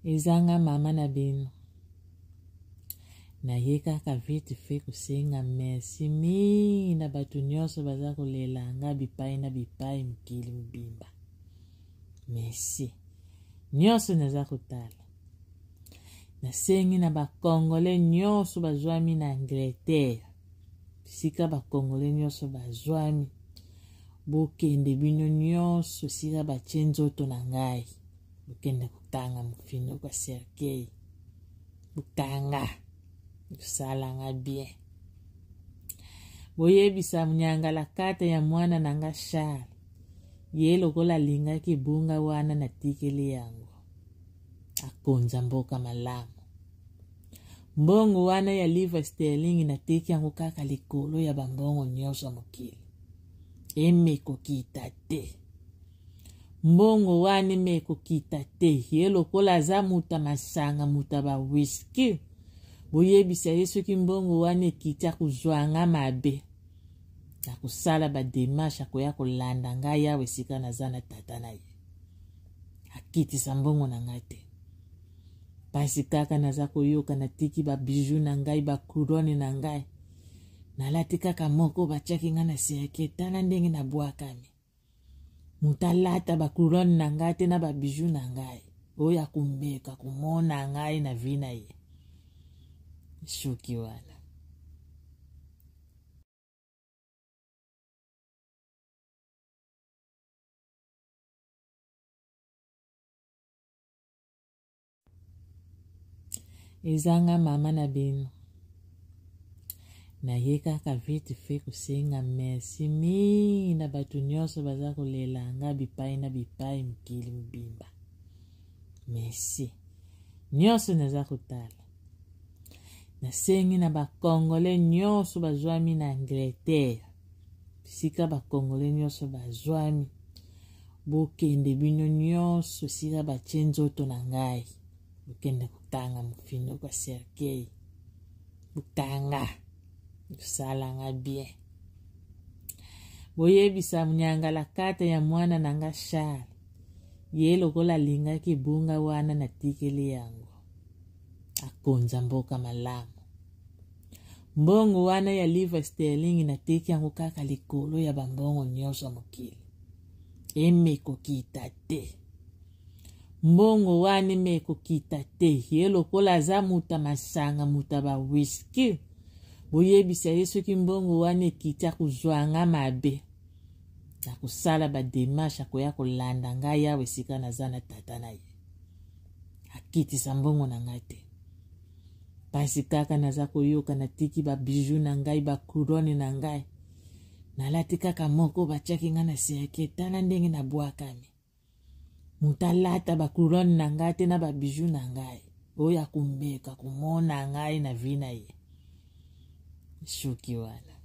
Ezanga mama na bino. Na ye kaka vite fe kusenga merci mingi na batu nyonso baza kolelanga bipai na bipai mokili mbimba. Merci. Nyonso naza kotala. Nasengi na bakongole nyonso bazwami na Angleterre. Sika bakongole nyonso bazwami. Bokende bino nyonso sika batie nzoto na ngai. Bokende kutanga mofino kwa Sergei. Butanga. Salanga bien. Boyebisa mnyangala kata ya mwana nanga Charles. Ye lokola linga kibunga wana na tikeli yango. Akonza mboka malamu. Mbongo wana ya livre sterling na teki yango kaka likolo ya bambongo nyonso mokili. Emeko kita te. Mbongo wana emeko kita te. Ye lokola za muta masanga muta ba whisky. Boyebisa yesu ki mbongo wana ekita kuzwanga mabe. Na kusala ba demarche akoya kolanda ngai yawe sika naza na tata na ye. Akitisa mbongo na ngai te. Pasi kaka naza koyoka na tiki ba bijou na ngai ba couronne na ngai. Nalati kaka moko batiaki nga na seke tala ndenge na bwakami. Mutalata ba couronne na ngai te na ba bijou na ngai. Oya kumbeka kumona ngai na vina ye. Shuki wana. Ezanga mama na bino. Na ye kaka vite fe kusenga merci mingi na batu nyonso baza kolelanga bipai na bipai mokili mbimba. Merci. Nyonso naza kotala. Nasengi na bakongole nyonso bazwami na Angleterre. Sika bakongole nyonso bazwami. Bokende bino nyonso sika batie nzoto na ngai. Bokende kutanga mofino kwa Sergei. Butanga. Salanga bien. Boyebisa mnyangala kata ya mwana nanga Charles. Ye lokola linga kibunga wana na tikeli yango. Akonza mboka malamu. Mbongo wana ya livre sterling na teki yango kaka likolo ya bambongo nyonso mokili. Emeko kita te. Mbongo wana emeko kita te. Ye lokola za muta masanga muta ba whisky. Boyebisa yesu ki mbongo wana ekita kuzwanga mabe. Na kusala ba demarche akoya kolanda ngai yawe sika naza na tata na ye. Akitisa mbongo na ngai te. Pasi kaka naza koyoka na tiki ba bijou na ngai ba couronne na ngai. Nalati kaka moko batiaki nga na seke tala ndenge na bwakami. Mutalata ba couronne na ngai te na ba bijou na ngai. Oya kumbeka kumona ngai na vina ye. Shuki wana.